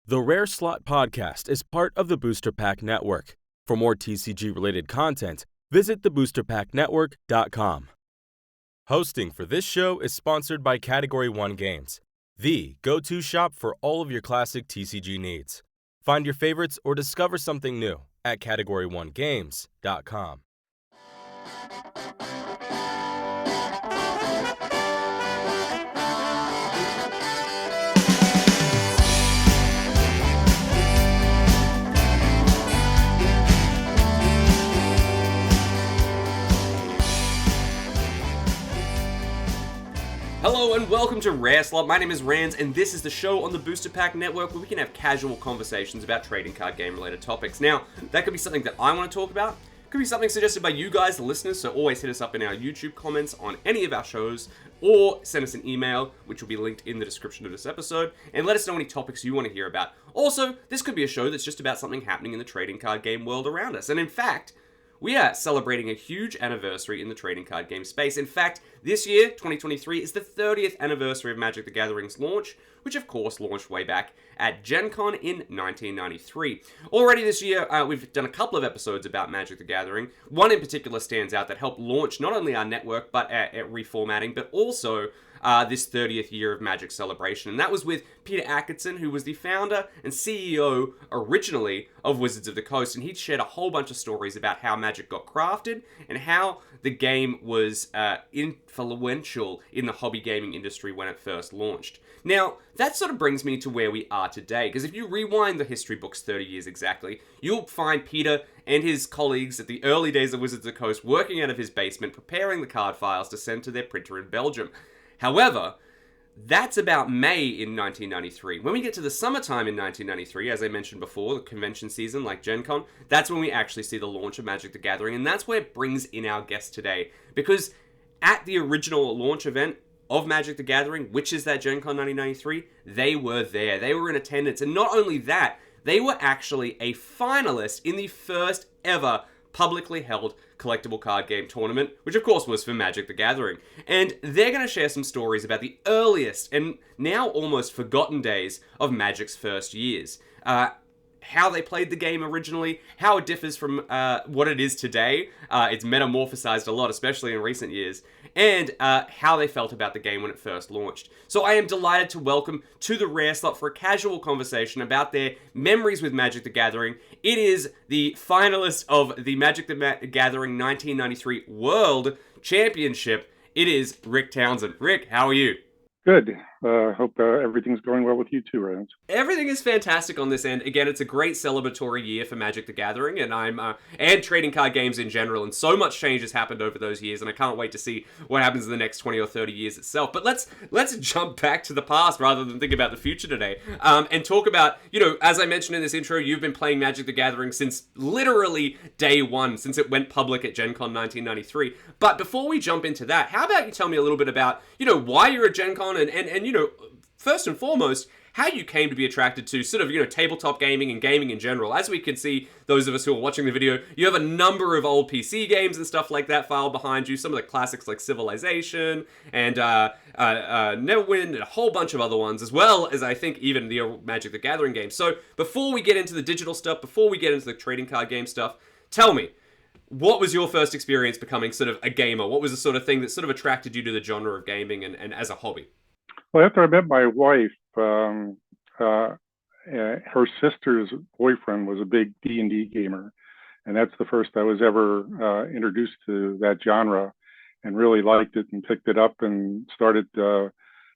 The Rare Slot Podcast is part of the Booster Pack Network. For more TCG-related content, visit theboosterpacknetwork.com. Hosting for this show is sponsored by Category 1 Games, the go-to shop for all of your classic TCG needs. Find your favorites or discover something new at category1games.com. Hello and welcome to Rare Slot. My name is Rands and this is the show on the Booster Pack Network where we can have casual conversations about trading card game related topics. Now, that could be something that I want to talk about. It could be something suggested by you guys, the listeners, so always hit us up in our YouTube comments on any of our shows or send us an email, which will be linked in the description of this episode, and let us know any topics you want to hear about. Also, this could be a show that's just about something happening in the trading card game world around us. And in fact, we are celebrating a huge anniversary in the trading card game space. In fact, this year, 2023, is the 30th anniversary of Magic the Gathering's launch, which of course launched way back at GenCon in 1993. Already this year, we've done a couple of episodes about Magic the Gathering. One in particular stands out that helped launch not only our network, but at reformatting, but also this 30th year of Magic celebration. And that was with Peter Atkinson, who was the founder and CEO originally of Wizards of the Coast. And he shared a whole bunch of stories about how Magic got crafted and how the game was influential in the hobby gaming industry when it first launched. Now, that sort of brings me to where we are today, because if you rewind the history books 30 years exactly, you'll find Peter and his colleagues at the early days of Wizards of the Coast working out of his basement, preparing the card files to send to their printer in Belgium. However, that's about May in 1993. When we get to the summertime in 1993, as I mentioned before, the convention season like GenCon, that's when we actually see the launch of Magic the Gathering, and that's where it brings in our guest today. Because at the original launch event of Magic the Gathering, which is that GenCon 1993, they were there. They were in attendance, and not only that, they were actually a finalist in the first ever publicly held collectible card game tournament, which of course was for Magic the Gathering. And they're going to share some stories about the earliest and now almost forgotten days of Magic's first years. How they played the game originally, how it differs from what it is today. It's metamorphosized a lot, especially in recent years, and how they felt about the game when it first launched. So I am delighted to welcome to the Rare Slot for a casual conversation about their memories with Magic the Gathering. It is the finalist of the Magic the Gathering 1993 World Championship. It is Rick Townsend. Rick, how are you? Good. Hope everything's going well with you too, Rands. Everything is fantastic on this end. Again, it's a great celebratory year for Magic the Gathering, and and trading card games in general. And so much change has happened over those years, and I can't wait to see what happens in the next 20 or 30 years itself. But let's jump back to the past rather than think about the future today, and talk about, as I mentioned in this intro, you've been playing Magic the Gathering since literally day one, since it went public at GenCon 1993. But before we jump into that, how about you tell me a little bit about, why you're at GenCon and first and foremost, how you came to be attracted to sort of, tabletop gaming and gaming in general. As we can see, those of us who are watching the video, you have a number of old PC games and stuff like that filed behind you. Some of the classics like Civilization and Neverwinter and a whole bunch of other ones, as well as I think even the old Magic the Gathering games. So before we get into the digital stuff, before we get into the trading card game stuff, tell me, what was your first experience becoming sort of a gamer? What was the sort of thing that sort of attracted you to the genre of gaming and as a hobby? Well, after I met my wife, her sister's boyfriend was a big D&D gamer, and that's the first I was ever introduced to that genre, and really liked it and picked it up and started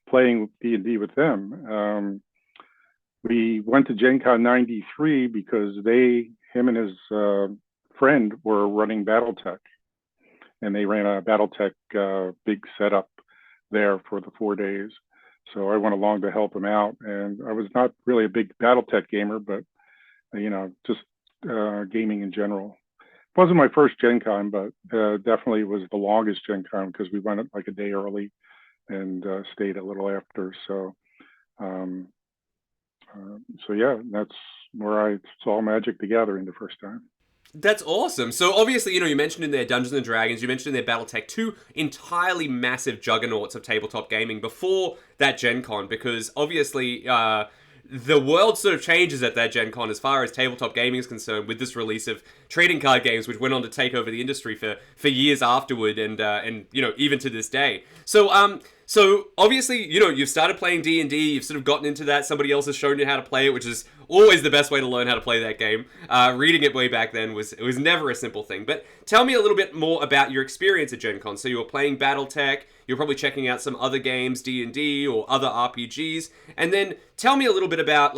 playing D&D with them. We went to GenCon 93 because him and his friend were running BattleTech, and they ran a BattleTech big setup there for the 4 days. So I went along to help him out, and I was not really a big BattleTech gamer, but just gaming in general. It wasn't my first GenCon, but definitely was the longest GenCon because we went like a day early and stayed a little after. So yeah, that's where I saw Magic the Gathering the first time. That's awesome. So obviously, you mentioned in there Dungeons and Dragons, you mentioned in there BattleTech, two entirely massive juggernauts of tabletop gaming before that Gen Con, because obviously the world sort of changes at that Gen Con as far as tabletop gaming is concerned with this release of trading card games, which went on to take over the industry for years afterward and even to this day. So obviously, you've started playing D&D, you've sort of gotten into that, somebody else has shown you how to play it, which is always the best way to learn how to play that game. Reading it way back then was never a simple thing. But tell me a little bit more about your experience at Gen Con. So you were playing BattleTech, you're probably checking out some other games, D&D or other RPGs, and then tell me a little bit about,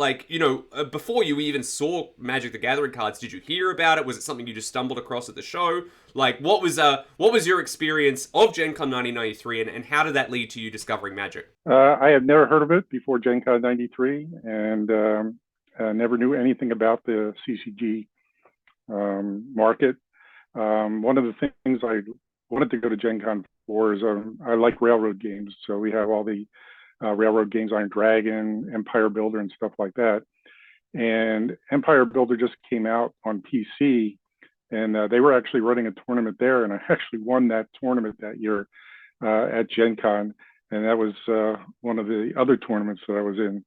before you even saw Magic the Gathering cards, did you hear about it? Was it something you just stumbled across at the show? Like, what was your experience of Gen Con 1993, and how did that lead to you discovering Magic? I had never heard of it before Gen Con 93, and never knew anything about the CCG market. One of the things I wanted to go to Gen Con for is I like railroad games. So we have all the railroad games, Iron Dragon, Empire Builder, and stuff like that. And Empire Builder just came out on PC, and they were actually running a tournament there. And I actually won that tournament that year at Gen Con. And that was one of the other tournaments that I was in.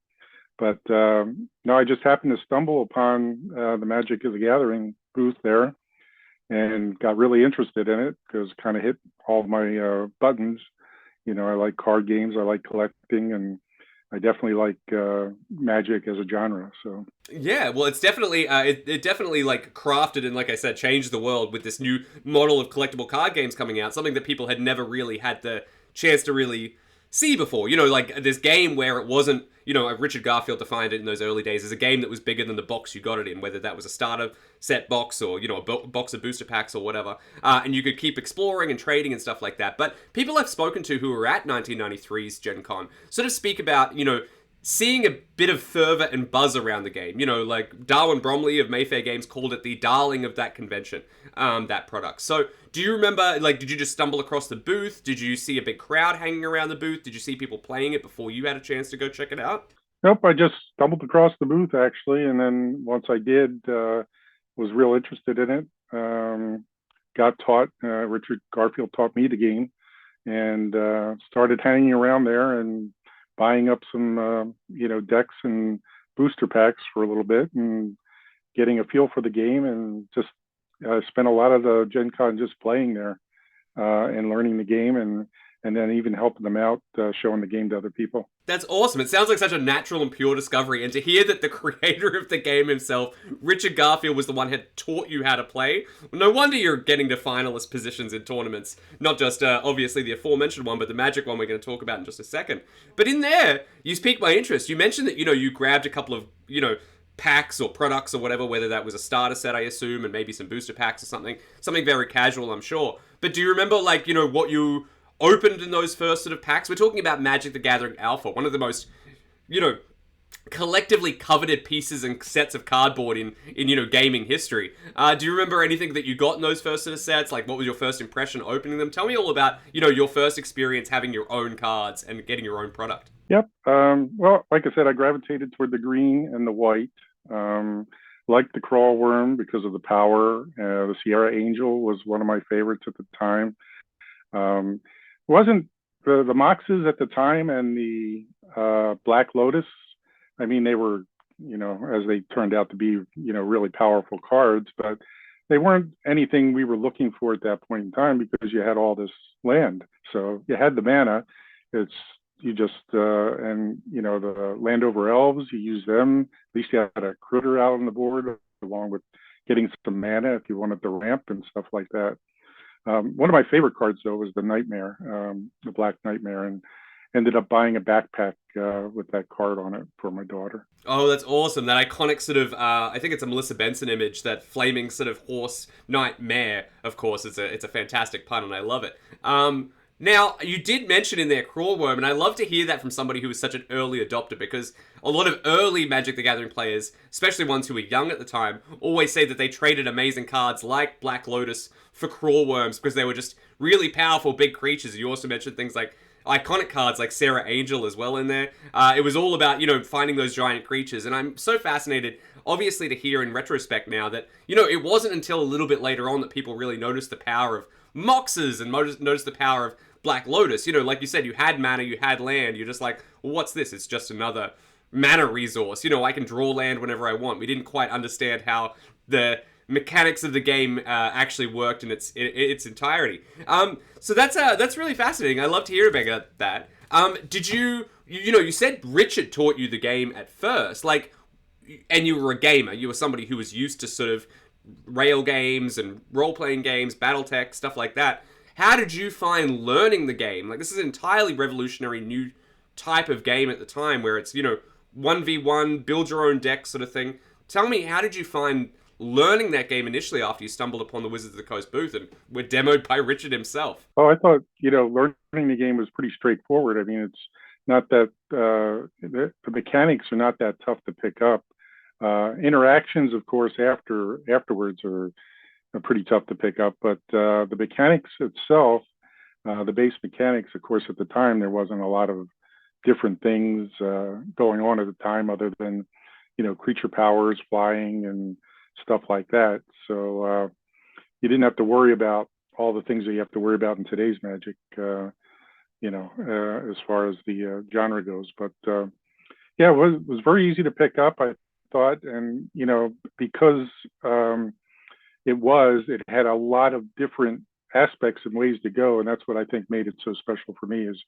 But no, I just happened to stumble upon the Magic of the Gathering booth there and got really interested in it because it kind of hit all of my buttons. I like card games, I like collecting, and I definitely like Magic as a genre. So yeah, well, it's definitely it definitely crafted and, like I said, changed the world with this new model of collectible card games coming out. Something that people had never really had the chance to really see before. This game where it wasn't, Richard Garfield defined it in those early days as a game that was bigger than the box you got it in, whether that was a starter set box or, a box of booster packs or whatever. And you could keep exploring and trading and stuff like that. But people I've spoken to who were at 1993's Gen Con sort of speak about, seeing a bit of fervor and buzz around the game. Like Darwin Bromley of Mayfair Games called it the darling of that convention, that product. So do you remember, did you just stumble across the booth? Did you see a big crowd hanging around the booth? Did you see people playing it before you had a chance to go check it out? Nope, I just stumbled across the booth, actually. And then once I did, was real interested in it. Got taught, Richard Garfield taught me the game, and started hanging around there and buying up some, decks and booster packs for a little bit and getting a feel for the game, and just spent a lot of the Gen Con just playing there and learning the game, and then even helping them out, showing the game to other people. That's awesome. It sounds like such a natural and pure discovery. And to hear that the creator of the game himself, Richard Garfield, was the one who had taught you how to play, no wonder you're getting to finalist positions in tournaments. Not just, obviously, the aforementioned one, but the Magic one we're going to talk about in just a second. But in there, you piqued my interest. You mentioned that, you grabbed a couple of, packs or products or whatever, whether that was a starter set, I assume, and maybe some booster packs or something very casual, I'm sure. But do you remember, what you opened in those first sort of packs? We're talking about Magic the Gathering Alpha, one of the most, collectively coveted pieces and sets of cardboard in gaming history. Do you remember anything that you got in those first sort of sets? What was your first impression opening them? Tell me all about, your first experience having your own cards and getting your own product. Yep. Well, like I said, I gravitated toward the green and the white. Liked the Crawl Worm because of the power. The Sierra Angel was one of my favorites at the time. Wasn't the Moxes at the time, and the Black Lotus, I mean, they were, as they turned out to be, really powerful cards, but they weren't anything we were looking for at that point in time because you had all this land. So you had the mana. The Landover Elves, you use them. At least you had a critter out on the board, along with getting some mana if you wanted the ramp and stuff like that. One of my favorite cards, though, was the Nightmare, the Black Nightmare, and ended up buying a backpack with that card on it for my daughter. Oh, that's awesome. That iconic sort of, I think it's a Melissa Benson image, that flaming sort of horse Nightmare, of course. It's a fantastic pun, and I love it. Now, you did mention in there Crawl Worm, and I love to hear that from somebody who was such an early adopter, because a lot of early Magic the Gathering players, especially ones who were young at the time, always say that they traded amazing cards like Black Lotus for Crawl Worms because they were just really powerful big creatures. You also mentioned things like iconic cards like Sarah Angel as well in there. It was all about, finding those giant creatures, and I'm so fascinated, obviously, to hear in retrospect now that, it wasn't until a little bit later on that people really noticed the power of Moxes and noticed the power of Black Lotus. Like you said, you had mana, you had land, you're just like, well, what's this? It's just another mana resource. I can draw land whenever I want. We didn't quite understand how the mechanics of the game actually worked in its entirety. So that's really fascinating. I love to hear about that. Did you said Richard taught you the game at first, like, and you were a gamer. You were somebody who was used to sort of rail games and role-playing games, BattleTech, stuff like that. How did you find learning the game? Like, this is an entirely revolutionary new type of game at the time where it's, 1v1, build your own deck sort of thing. Tell me, how did you find learning that game initially after you stumbled upon the Wizards of the Coast booth and were demoed by Richard himself? Oh, I thought, learning the game was pretty straightforward. I mean, it's not that the mechanics are not that tough to pick up. Interactions, of course, afterwards are pretty tough to pick up, but the mechanics itself, the base mechanics, of course, at the time, there wasn't a lot of different things going on at the time other than, creature powers, flying, and stuff like that. So you didn't have to worry about all the things that you have to worry about in today's Magic, as far as the genre goes. But yeah, it was very easy to pick up, I thought. And, because it had a lot of different aspects and ways to go. And that's what I think made it so special for me is,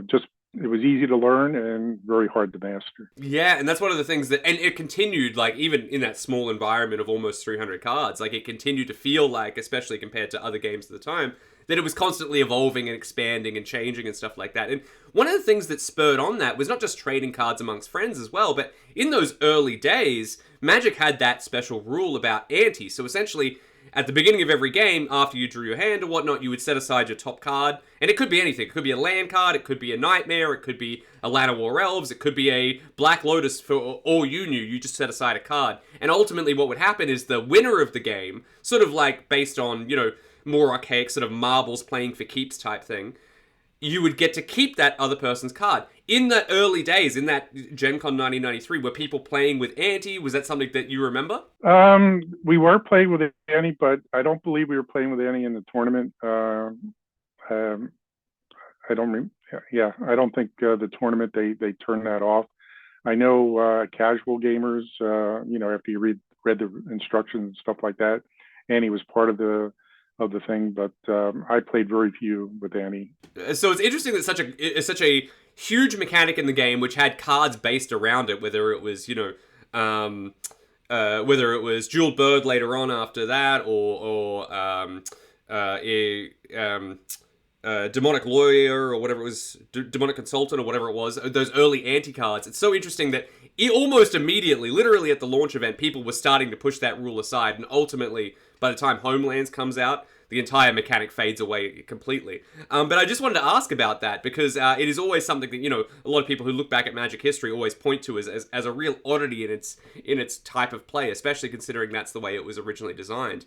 just it was easy to learn and very hard to master. Yeah, and that's one of the things and it continued, like, even in that small environment of almost 300 cards, like, it continued to feel like, especially compared to other games at the time, that it was constantly evolving and expanding and changing and stuff like that. And one of the things that spurred on that was not just trading cards amongst friends as well, but in those early days, Magic had that special rule about ante. So essentially, at the beginning of every game, after you drew your hand or whatnot, you would set aside your top card. And it could be anything. It could be a land card, it could be a Nightmare, it could be a Llanowar Elves, it could be a Black Lotus. For all you knew, you just set aside a card. And ultimately what would happen is the winner of the game, sort of like based on, more archaic sort of marbles playing for keeps type thing, you would get to keep that other person's card. In the early days, in that GenCon 1993, were people playing with ante? Was that something that you remember? We were playing with Annie, but I don't believe we were playing with Annie in the tournament. I don't. Yeah, I don't think the tournament they turned that off. I know casual gamers, after you read the instructions and stuff like that, Annie was part of the thing, but I played very few with Annie. So it's interesting that it's such a huge mechanic in the game, which had cards based around it, whether it was whether it was Jeweled Bird later on after that, or Demonic Lawyer, or whatever it was, Demonic Consultant, or whatever it was, those early anti-cards. It's so interesting that almost immediately, literally at the launch event, people were starting to push that rule aside, and ultimately, by the time Homelands comes out, the entire mechanic fades away completely. But I just wanted to ask about that, because it is always something that, a lot of people who look back at Magic history always point to as a real oddity in its type of play, especially considering that's the way it was originally designed.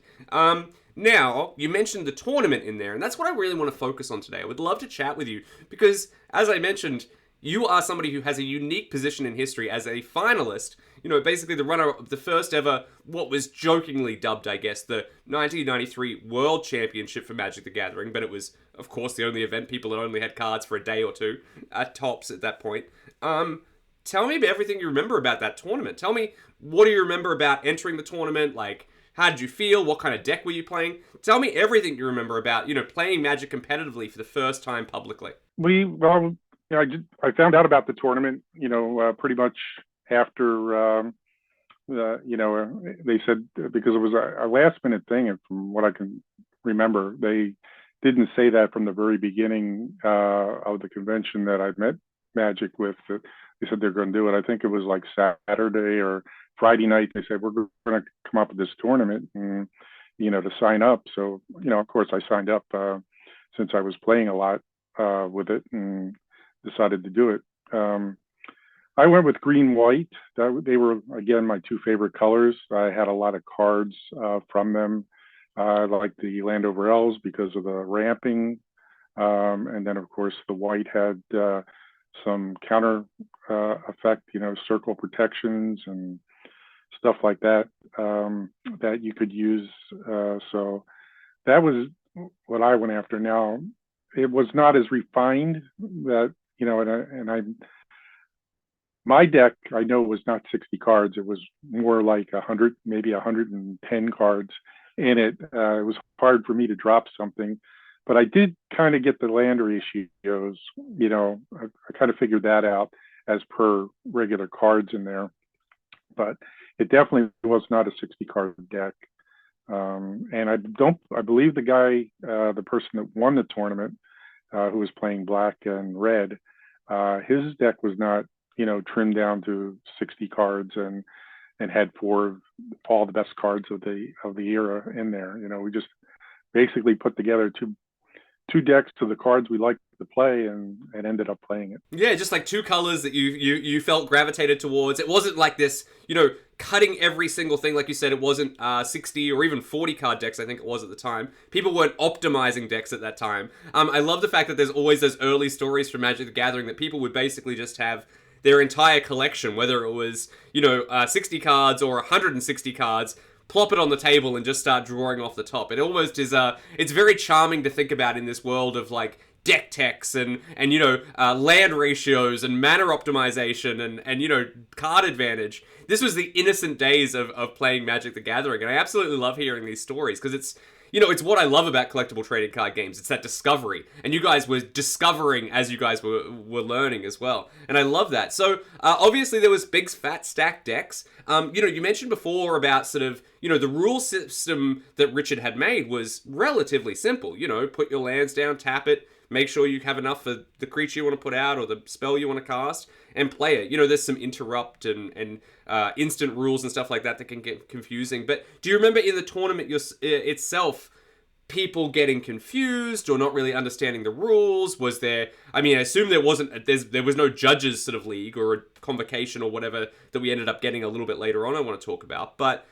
Now, you mentioned the tournament in there, and that's what I really want to focus on today. I would love to chat with you, because, as I mentioned, you are somebody who has a unique position in history as a finalist, basically the runner of the first ever, what was jokingly dubbed, I guess, the 1993 World Championship for Magic the Gathering, but it was, of course, the only event people had only had cards for a day or two, at tops at that point. Tell me about everything you remember about that tournament. Tell me, what do you remember about entering the tournament? Like, how did you feel? What kind of deck were you playing? Tell me everything you remember about, playing Magic competitively for the first time publicly. I found out about the tournament, pretty much after, they said, because it was a last minute thing. And from what I can remember, they didn't say that from the very beginning of the convention that I met Magic with. They said they're going to do it. I think it was like Saturday or Friday night. They said, we're going to come up with this tournament and, to sign up. So, of course I signed up since I was playing a lot with it and decided to do it. I went with green white. They were, again, my two favorite colors. I had a lot of cards from them. I liked the Landover Elves because of the ramping. And then, of course, the white had some counter effect, circle protections and stuff like that, that you could use. So that was what I went after. Now, it was not as refined that, and I My deck, I know, was not 60 cards. It was more like 100, maybe 110 cards in it. It was hard for me to drop something, but I did kind of get the land ratios. I kind of figured that out as per regular cards in there, but it definitely was not a 60 card deck. And I believe the person that won the tournament, who was playing black and red, his deck was not, trimmed down to 60 cards and had four of all the best cards of the era in there. We just basically put together two decks of the cards we liked to play and ended up playing it. Yeah, just like two colors that you felt gravitated towards. It wasn't like this, cutting every single thing. Like you said, it wasn't 60 or even 40 card decks, I think it was at the time. People weren't optimizing decks at that time. I love the fact that there's always those early stories from Magic the Gathering that people would basically just have their entire collection, whether it was, 60 cards or 160 cards, plop it on the table and just start drawing off the top. It almost is, it's very charming to think about in this world of like deck techs and land ratios and mana optimization and card advantage. This was the innocent days of playing Magic the Gathering, and I absolutely love hearing these stories because it's what I love about collectible trading card games. It's that discovery. And you guys were discovering as you guys were learning as well. And I love that. So, obviously there was big, fat, stacked decks. You mentioned before about sort of, the rule system that Richard had made was relatively simple. Put your lands down, tap it, make sure you have enough for the creature you want to put out or the spell you want to cast, and play it. There's some interrupt and instant rules and stuff like that can get confusing. But do you remember in the tournament itself, people getting confused or not really understanding the rules? Was there, I assume there was no judges sort of league or a convocation or whatever that we ended up getting a little bit later on I want to talk about, but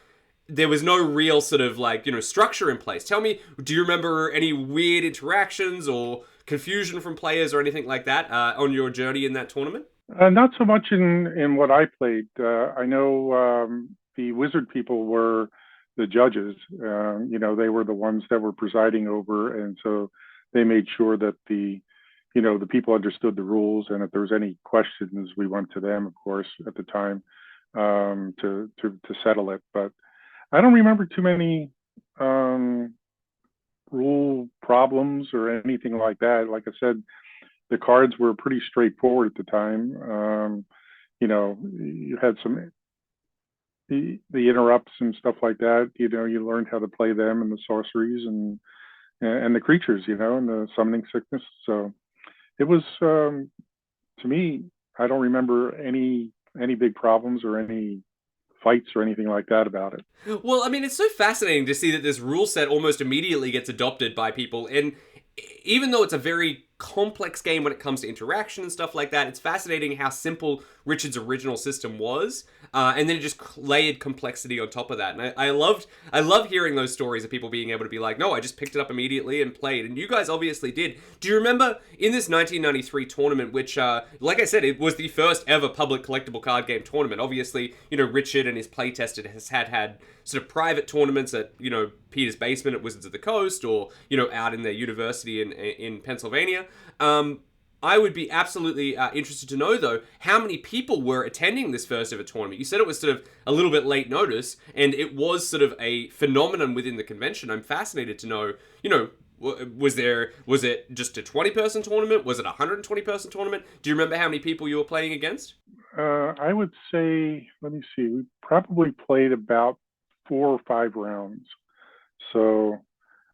there was no real sort of structure in place. Tell me, do you remember any weird interactions or confusion from players or anything like that on your journey in that tournament? Not so much in what I played. I know the Wizard people were the judges. They were the ones that were presiding over, and so they made sure that the people understood the rules, and if there was any questions, we went to them, of course, at the time to settle it. But I don't remember too many rule problems or anything like that. Like I said, the cards were pretty straightforward at the time. You had the interrupts and stuff like that. You learned how to play them and the sorceries and the creatures, and the summoning sickness. So it was, to me, I don't remember any big problems or any fights or anything like that about it. Well, it's so fascinating to see that this rule set almost immediately gets adopted by people, and even though it's a very complex game when it comes to interaction and stuff like that, it's fascinating how simple Richard's original system was, and then it just layered complexity on top of that. And I love hearing those stories of people being able to be like, no, I just picked it up immediately and played, and you guys obviously did. Do you remember in this 1993 tournament, which, like I said, it was the first ever public collectible card game tournament? Obviously, Richard and his playtester has had sort of private tournaments at, Peter's basement at Wizards of the Coast, or, out in their university in Pennsylvania. I would be absolutely interested to know, though, how many people were attending this first ever tournament. You said it was sort of a little bit late notice, and it was sort of a phenomenon within the convention. I'm fascinated to know, was it just a 20-person tournament? Was it a 120-person tournament? Do you remember how many people you were playing against? I would say, let me see, we probably played about 4 or 5 rounds. So,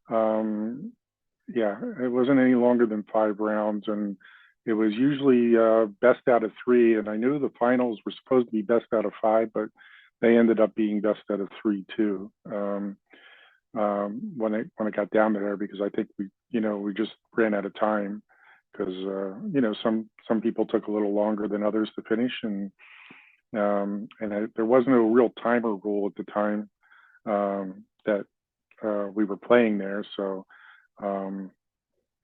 yeah, it wasn't any longer than 5 rounds, and it was usually best out of 3. And I knew the finals were supposed to be best out of 5, but they ended up being best out of 3 too. When it got down to there, because I think we just ran out of time, because some people took a little longer than others to finish, and there was no real timer rule at the time that we were playing there, so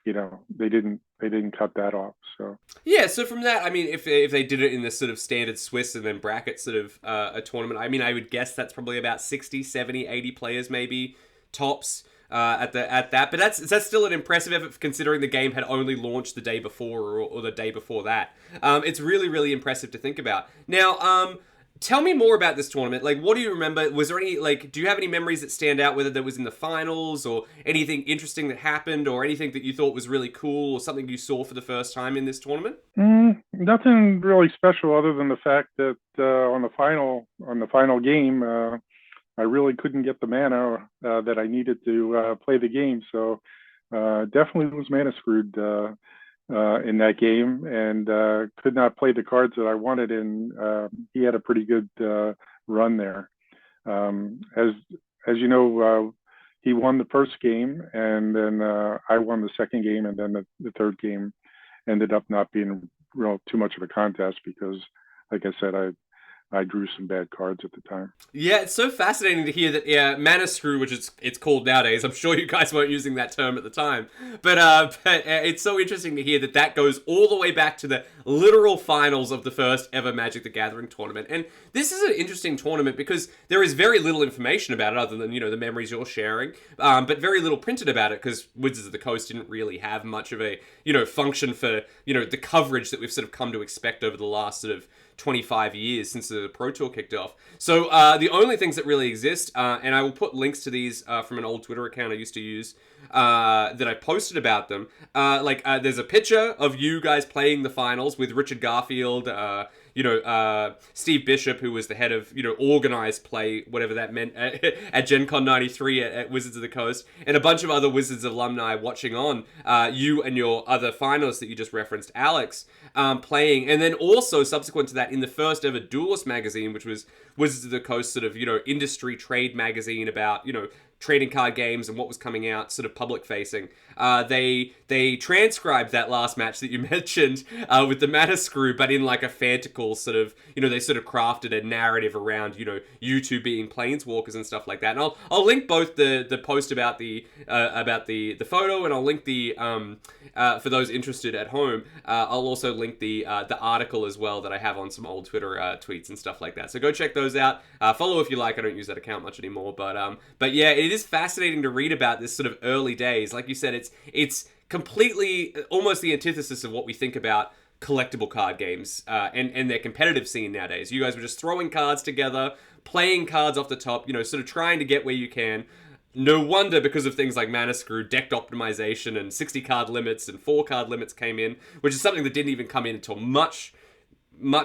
they didn't cut that off. So yeah, so from that, if they did it in this sort of standard Swiss and then bracket sort of a tournament, I would guess that's probably about 60, 70, 80 players maybe tops. at that. But that's still an impressive effort considering the game had only launched the day before or the day before that. It's really, really impressive to think about. Now, tell me more about this tournament. Like, what do you remember? Was there any, like, do you have any memories that stand out, whether that was in the finals or anything interesting that happened or anything that you thought was really cool or something you saw for the first time in this tournament? Nothing really special other than the fact that on the final game, I really couldn't get the mana that I needed to play the game. So definitely was mana screwed in that game, and could not play the cards that I wanted. And he had a pretty good run there. As you know, he won the first game, and then I won the second game, and then the third game ended up not being too much of a contest because, like I said, I drew some bad cards at the time. Yeah, it's so fascinating to hear that mana screw, which it's called nowadays. I'm sure you guys weren't using that term at the time, but it's so interesting to hear that goes all the way back to the literal finals of the first ever Magic the Gathering tournament. And this is an interesting tournament because there is very little information about it other than the memories you're sharing, but very little printed about it because Wizards of the Coast didn't really have much of a function for the coverage that we've sort of come to expect over the last sort of 25 years since the Pro Tour kicked off. So the only things that really exist, and I will put links to these from an old Twitter account I used to use that I posted about them. There's a picture of you guys playing the finals with Richard Garfield, Steve Bishop, who was the head of, organized play, whatever that meant, at GenCon 93 at Wizards of the Coast, and a bunch of other Wizards alumni watching on, you and your other finalists that you just referenced, Alex, playing. And then also, subsequent to that, in the first ever Duelist magazine, which was Wizards of the Coast sort of, industry trade magazine about, trading card games and what was coming out sort of public facing. They transcribed that last match that you mentioned with the mana screw, but in like a fantastical sort of, they sort of crafted a narrative around, you two being planeswalkers and stuff like that. And I'll link both the post about the photo, and I'll link the for those interested at home. I'll also link the article as well that I have on some old Twitter tweets and stuff like that. So go check those out. Follow if you like. I don't use that account much anymore, but yeah, it is fascinating to read about this sort of early days. Like you said, it's completely almost the antithesis of what we think about collectible card games and their competitive scene nowadays. You guys were just throwing cards together, playing cards off the top, sort of trying to get where you can. No wonder, because of things like mana screw, decked optimization, and 60 card limits and 4 card limits came in, which is something that didn't even come in until much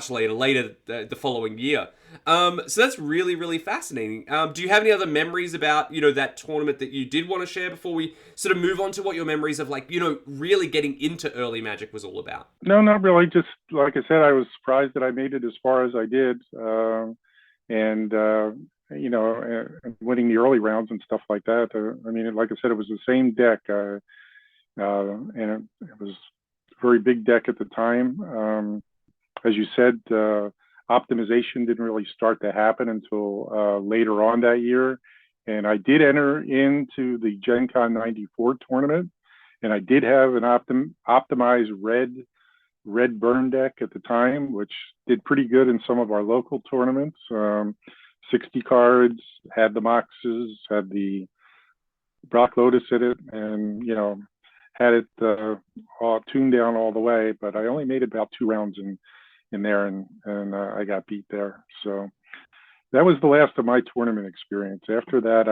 later the following year. So that's really, really fascinating. Do you have any other memories about, that tournament that you did want to share before we sort of move on to what your memories of, like, really getting into early Magic was all about? No, not really. Just like I said, I was surprised that I made it as far as I did. And winning the early rounds and stuff like that. I mean, like I said, it was the same deck, and it was a very big deck at the time. As you said, optimization didn't really start to happen until later on that year. And I did enter into the GenCon 94 tournament, and I did have an optimized red burn deck at the time, which did pretty good in some of our local tournaments. 60 cards, had the Moxes, had the Brock Lotus in it, and, had it all tuned down all the way. But I only made about 2 rounds in there, and I got beat there. So that was the last of my tournament experience. After that,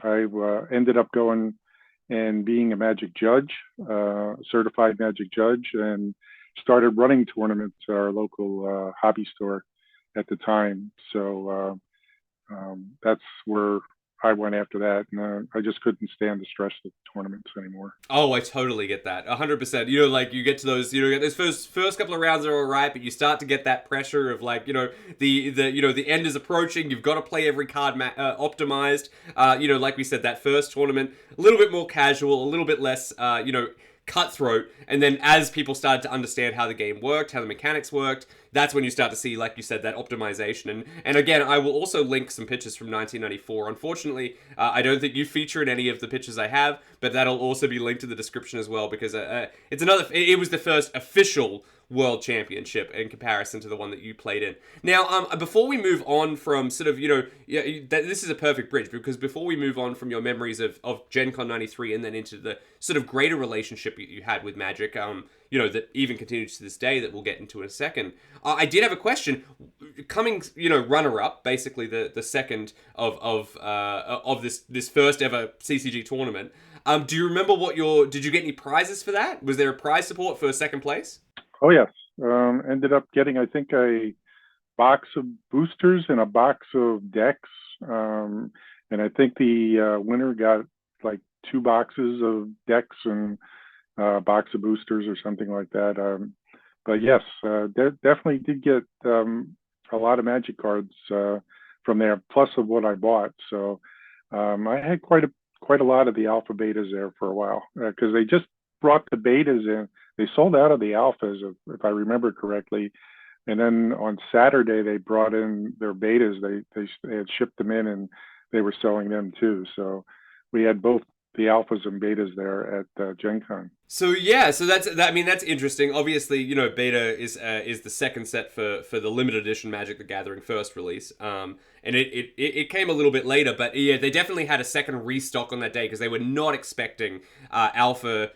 I ended up going and being a Magic judge, certified Magic judge, and started running tournaments at our local hobby store at the time. So that's where I went after that, and I just couldn't stand the stress of the tournaments anymore. Oh, I totally get that, 100%. Like you get to those, get those first couple of rounds are all right, but you start to get that pressure of like, the end is approaching. You've got to play every card optimized. Like we said, that first tournament, a little bit more casual, a little bit less, cutthroat. And then as people started to understand how the game worked, how the mechanics worked, that's when you start to see, like you said, that optimization. And again, I will also link some pictures from 1994. Unfortunately, I don't think you feature in any of the pictures I have, but that'll also be linked to the description as well, because it was the first official World Championship in comparison to the one that you played in. Now, before we move on from sort of, this is a perfect bridge, because before we move on from your memories of GenCon 93 and then into the sort of greater relationship you had with Magic, that even continues to this day that we'll get into in a second, I did have a question. Coming, runner-up, basically the second of this first ever CCG tournament. Do you remember did you get any prizes for that? Was there a prize support for second place? Oh, yes. Ended up getting, I think, a box of boosters and a box of decks. And I think the winner got like 2 boxes of decks and a box of boosters or something like that. But yes, definitely did get a lot of Magic cards from there, plus of what I bought. So I had quite a lot of the alpha betas there for a while, because they just brought the betas in. They sold out of the alphas, if I remember correctly. And then on Saturday, they brought in their betas. They had shipped them in, and they were selling them too. So we had both the alphas and betas there at GenCon. So that's interesting. Obviously, beta is the second set for the limited edition Magic the Gathering first release. And it came a little bit later, but yeah, they definitely had a second restock on that day because they were not expecting alpha,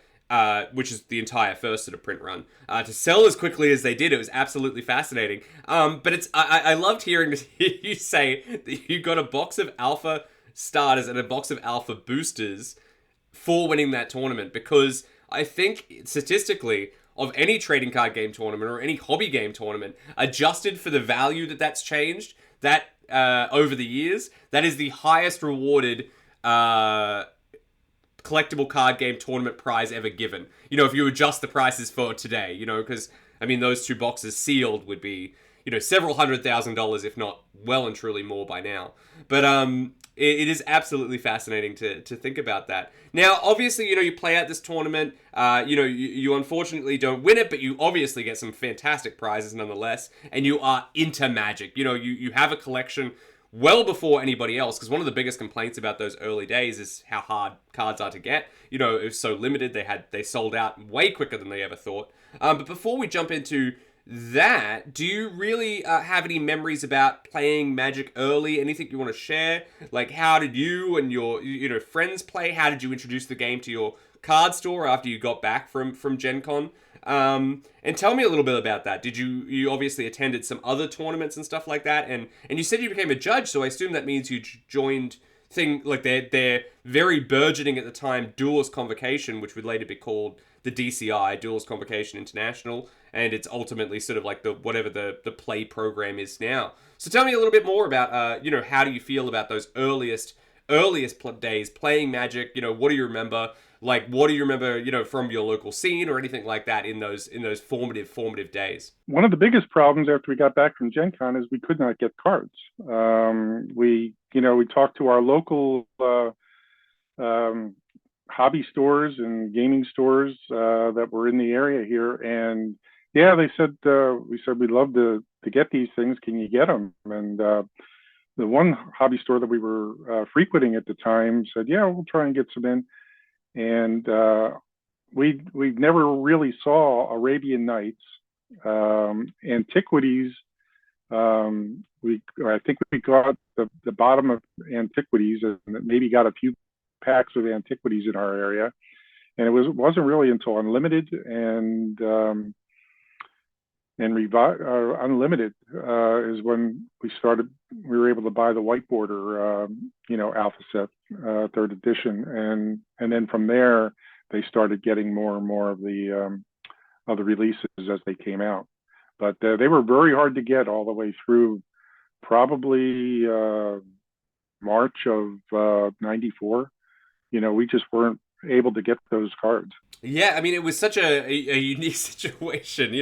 which is the entire first sort of print run, to sell as quickly as they did. It was absolutely fascinating. But I loved hearing you say that you got a box of alpha starters and a box of alpha boosters for winning that tournament, because I think statistically of any trading card game tournament or any hobby game tournament, adjusted for the value that's changed that over the years, that is the highest rewarded collectible card game tournament prize ever given. If you adjust the prices for today, because those 2 boxes sealed would be several $100,000, if not well and truly more by now. But it is absolutely fascinating to think about that. Now, obviously, you play out this tournament. You unfortunately don't win it, but you obviously get some fantastic prizes nonetheless. And you are into Magic. You have a collection well before anybody else, because one of the biggest complaints about those early days is how hard cards are to get. It was so limited. They sold out way quicker than they ever thought. But before we jump into that, do you really have any memories about playing Magic early? Anything you want to share? Like, how did you and your friends play? How did you introduce the game to your card store after you got back from GenCon? And tell me a little bit about that. Did you obviously attended some other tournaments and stuff like that, and you said you became a judge, so I assume that means you joined their very burgeoning at the time Duelist Convocation, which would later be called the DCI, Duelist Convocation International, and it's ultimately sort of like the play program is now. So tell me a little bit more about how do you feel about those earliest days playing Magic? What do you remember? Like, what do you remember, from your local scene or anything like that in those formative days? One of the biggest problems after we got back from GenCon is we could not get cards. We talked to our local hobby stores and gaming stores that were in the area here, and yeah, they said we said we'd love to get these things. Can you get them? And the one hobby store that we were frequenting at the time said, yeah, we'll try and get some in. And we never really saw Arabian Nights, Antiquities. I think we got the bottom of Antiquities and maybe got a few packs of Antiquities in our area. And it wasn't really until Unlimited and Unlimited is when we were able to buy the White Border, alpha set, 3rd edition. And then from there, they started getting more and more of the releases as they came out. But they were very hard to get all the way through probably March of 94. We just weren't able to get those cards. Yeah, it was such a unique situation.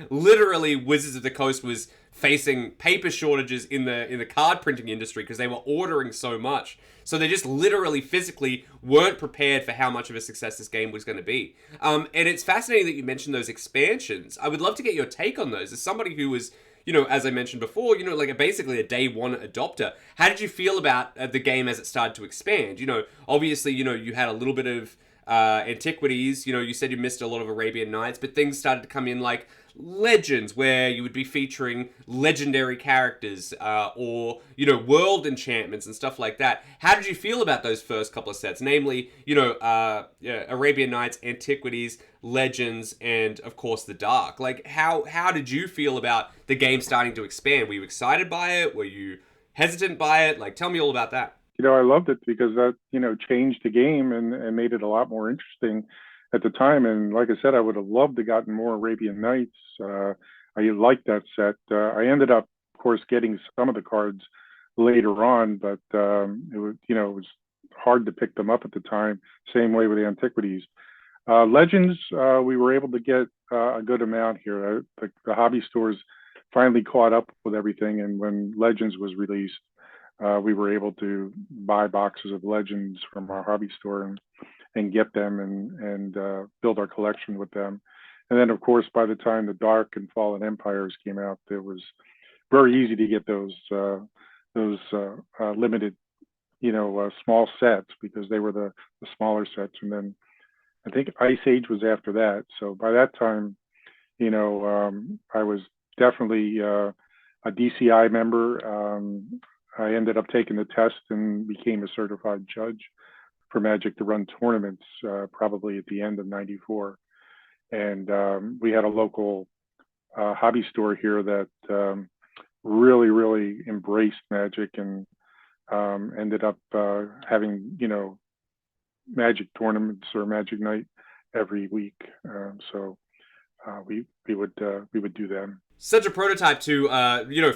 Literally, Wizards of the Coast was facing paper shortages in the card printing industry because they were ordering so much. So they just literally physically weren't prepared for how much of a success this game was going to be. And it's fascinating that you mentioned those expansions. I would love to get your take on those. As somebody who was, as I mentioned before, basically a day one adopter, how did you feel about the game as it started to expand? Obviously, you had a little bit of Antiquities, you said you missed a lot of Arabian Nights, but things started to come in like Legends, where you would be featuring legendary characters, or world enchantments and stuff like that. How did you feel about those first couple of sets? Namely, Arabian Nights, Antiquities, Legends, and of course the Dark. Like, how did you feel about the game starting to expand? Were you excited by it? Were you hesitant by it? Like, tell me all about that. I loved it because that, changed the game and made it a lot more interesting at the time. And like I said, I would have loved to gotten more Arabian Nights. I liked that set. I ended up, of course, getting some of the cards later on, but it was hard to pick them up at the time. Same way with the Antiquities. Legends, we were able to get a good amount here. The hobby stores finally caught up with everything, and when Legends was released, we were able to buy boxes of Legends from our hobby store and get them and build our collection with them. And then, of course, by the time the Dark and Fallen Empires came out, it was very easy to get those limited, small sets because they were the smaller sets. And then I think Ice Age was after that. So by that time, I was definitely a DCI member. I ended up taking the test and became a certified judge for Magic to run tournaments, probably at the end of '94. And we had a local hobby store here that really, really embraced Magic and ended up having, Magic tournaments or Magic Night every week. So we would do them. Such a prototype to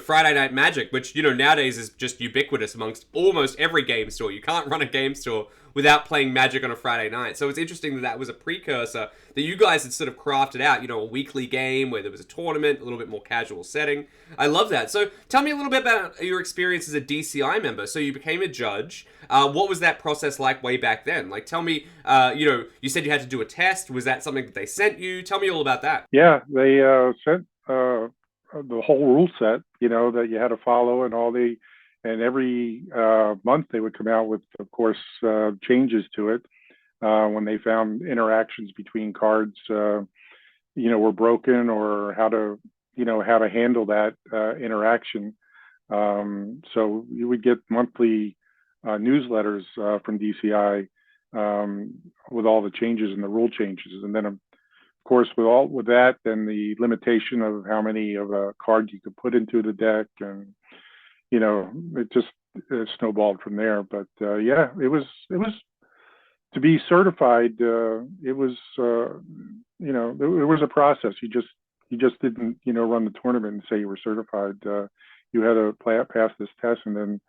Friday Night Magic, which nowadays is just ubiquitous amongst almost every game store. You can't run a game store without playing Magic on a Friday night. So it's interesting that that was a precursor that you guys had sort of crafted out, a weekly game where there was a tournament, a little bit more casual setting. I love that. So tell me a little bit about your experience as a DCI member. So you became a judge. What was that process like way back then? Like, tell me, you said you had to do a test. Was that something that they sent you? Tell me all about that. Yeah, they sent the whole rule set, that you had to follow and every month they would come out with, of course, changes to it when they found interactions between cards, were broken or how to handle that interaction. So you would get monthly newsletters from DCI with all the changes and the rule changes, and then of course with that, then the limitation of how many of a card you could put into the deck, and it just snowballed from there. But yeah, it was to be certified. It was it was a process. You just didn't run the tournament and say you were certified. You had to pass this test, and then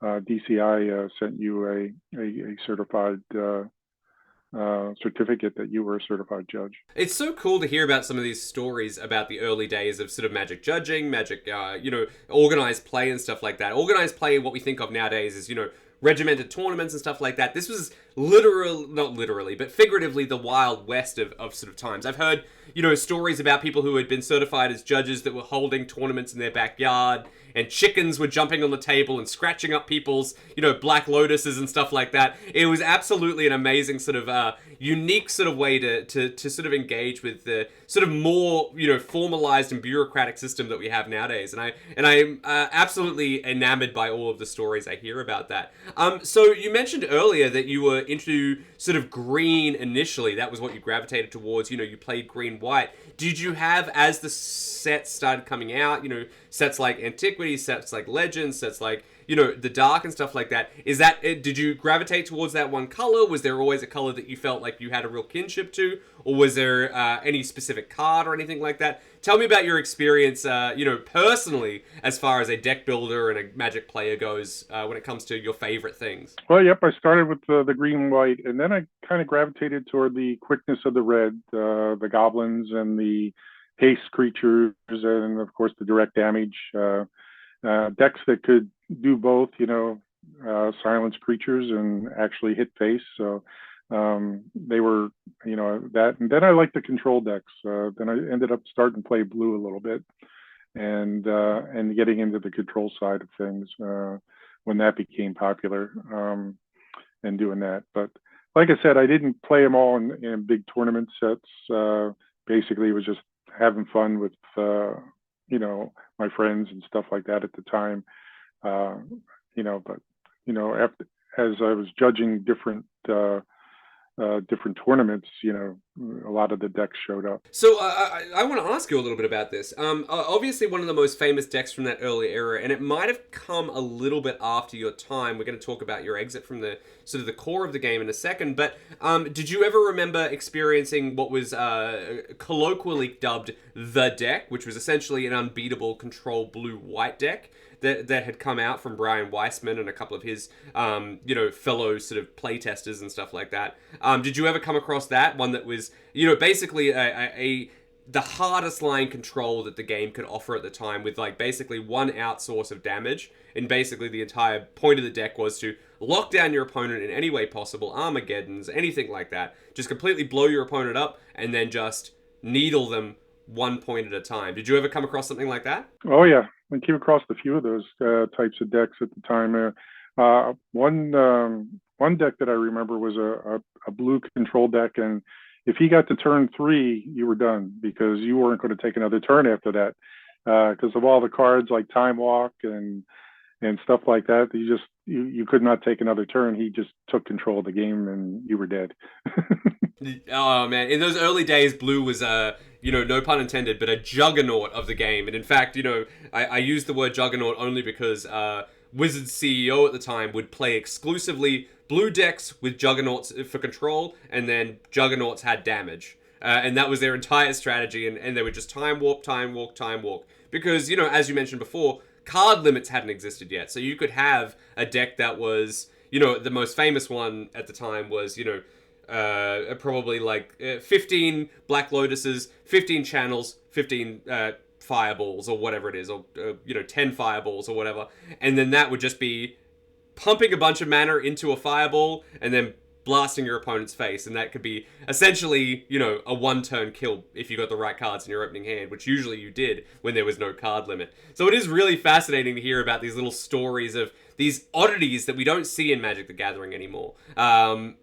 DCI sent you a certified certificate that you were a certified judge. It's so cool to hear about some of these stories about the early days of sort of Magic judging, Magic, organized play and stuff like that. Organized play, what we think of nowadays is, regimented tournaments and stuff like that. This was not literally, but figuratively the Wild West of sort of times. I've heard, stories about people who had been certified as judges that were holding tournaments in their backyard, and chickens were jumping on the table and scratching up people's, black lotuses and stuff like that. It was absolutely an amazing sort of unique sort of way to sort of engage with the sort of more, formalized and bureaucratic system that we have nowadays. And I'm absolutely enamored by all of the stories I hear about that. So you mentioned earlier that you were into sort of green initially. That was what you gravitated towards. You played green-white. Did you have, as the sets started coming out, sets like Antiquity, sets like Legends, sets like, the Dark and stuff like that, did you gravitate towards that one color? Was there always a color that you felt like you had a real kinship to? Or was there any specific card or anything like that? Tell me about your experience, personally, as far as a deck builder and a Magic player goes, when it comes to your favorite things. Well, yep, I started with the green and white, and then I kind of gravitated toward the quickness of the red, the goblins and the haste creatures, and of course the direct damage. Decks that could do both, silence creatures and actually hit face. So they were, that. And then I liked the control decks. Then I ended up starting to play blue a little bit, and getting into the control side of things when that became popular, and doing that. But like I said, I didn't play them all in big tournament sets. Basically, it was just having fun with my friends and stuff like that at the time. Uh, but after, as I was judging different tournaments, a lot of the decks showed up. So I want to ask you a little bit about this. Obviously, one of the most famous decks from that early era, and it might have come a little bit after your time. We're going to talk about your exit from the sort of the core of the game in a second. But did you ever remember experiencing what was colloquially dubbed the deck, which was essentially an unbeatable control blue-white deck? That had come out from Brian Weissman and a couple of his, fellow sort of playtesters and stuff like that. Did you ever come across that one that was, basically the hardest line control that the game could offer at the time, with like basically one outsource of damage, and basically the entire point of the deck was to lock down your opponent in any way possible, Armageddons, anything like that, just completely blow your opponent up, and then just needle them one point at a time. Did you ever come across something like that? Oh yeah, I came across a few of those types of decks at the time. One deck that I remember was a blue control deck, and if he got to turn 3, you were done, because you weren't going to take another turn after that, because of all the cards like Time Walk and stuff like that. You could not take another turn. He just took control of the game, and you were dead. Oh man, in those early days, blue was no pun intended, but a juggernaut of the game. And in fact, I use the word juggernaut only because Wizards CEO at the time would play exclusively blue decks with juggernauts for control, and then juggernauts had damage. And that was their entire strategy, and they would just time warp, because, as you mentioned before, card limits hadn't existed yet. So you could have a deck that was, the most famous one at the time was, probably like 15 Black Lotuses, 15 channels, 15 fireballs, or whatever it is, or 10 fireballs or whatever, and then that would just be pumping a bunch of mana into a fireball and then blasting your opponent's face, and that could be essentially, a one-turn kill if you got the right cards in your opening hand, which usually you did when there was no card limit. So it is really fascinating to hear about these little stories of these oddities that we don't see in Magic the Gathering anymore.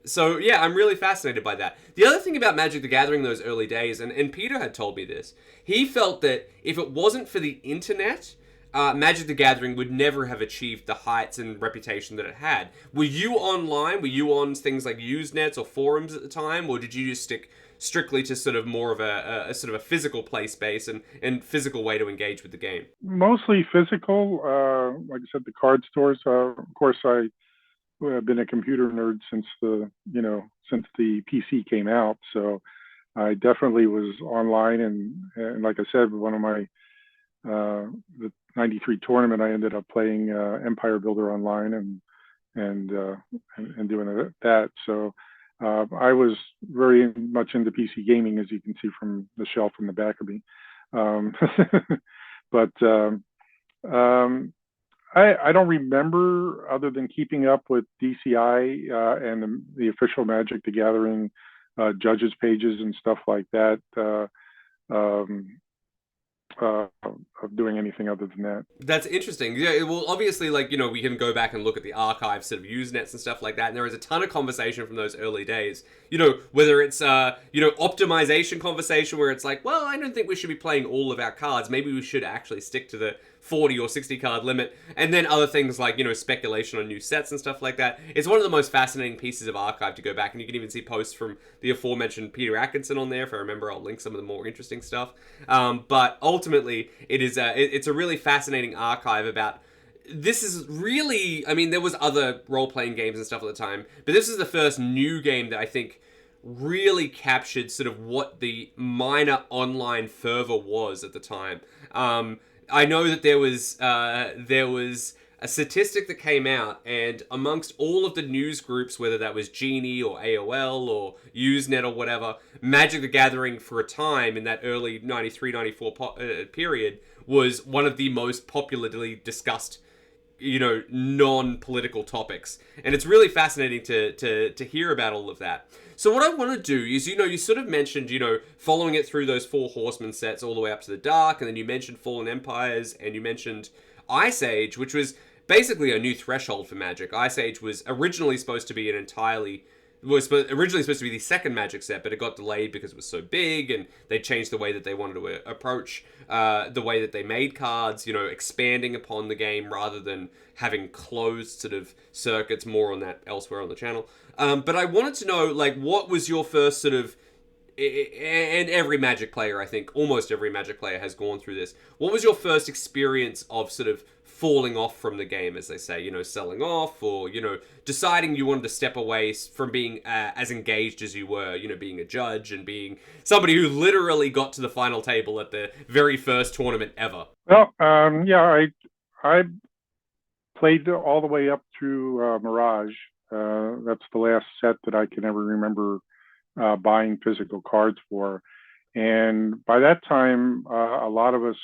So yeah, I'm really fascinated by that. The other thing about Magic the Gathering those early days, and Peter had told me this, he felt that if it wasn't for the internet, Magic the Gathering would never have achieved the heights and reputation that it had. Were you online? Were you on things like Usenets or forums at the time, or did you just stick strictly to sort of more of a sort of a physical play space and physical way to engage with the game? Mostly physical. Like I said, the card stores. Of course, I've been a computer nerd since the PC came out, so I definitely was online, and like I said, one of my the '93 tournament, I ended up playing Empire Builder online and doing that. So I was very much into PC gaming, as you can see from the shelf in the back of me. But I don't remember, other than keeping up with DCI and the official Magic the Gathering judges pages and stuff like that. Of doing anything other than that. That's interesting. Yeah, well, obviously, we can go back and look at the archives of Usenets and stuff like that, and there is a ton of conversation from those early days. Whether it's, optimization conversation where it's like, well, I don't think we should be playing all of our cards. Maybe we should actually stick to the 40 or 60 card limit. And then other things like, speculation on new sets and stuff like that. It's one of the most fascinating pieces of archive to go back, and you can even see posts from the aforementioned Peter Atkinson on there. If I remember, I'll link some of the more interesting stuff. But ultimately, it's a really fascinating archive about... This is really... I mean, there was other role-playing games and stuff at the time, but this is the first new game that I think really captured sort of what the minor online fervor was at the time. I know that there was a statistic that came out, and amongst all of the news groups, whether that was Genie or AOL or Usenet or whatever, Magic the Gathering for a time in that early 93, 94 period was one of the most popularly discussed, non-political topics. And it's really fascinating to hear about all of that. So what I want to do is, you sort of mentioned, following it through those Four Horsemen sets all the way up to the Dark, and then you mentioned Fallen Empires, and you mentioned Ice Age, which was basically a new threshold for Magic. Ice Age was originally supposed to be an entirely was originally supposed to be the second Magic set, but it got delayed because it was so big, and they changed the way that they wanted to approach the way that they made cards, expanding upon the game rather than having closed sort of circuits. More on that elsewhere on the channel. But I wanted to know, like, what was your first sort of, and every Magic player, I think, almost every Magic player has gone through this. What was your first experience of sort of falling off from the game, as they say, selling off, or, deciding you wanted to step away from being as engaged as you were, being a judge and being somebody who literally got to the final table at the very first tournament ever? Well, yeah, I played all the way up through Mirage. That's the last set that I can ever remember buying physical cards for. And by that time, a lot of us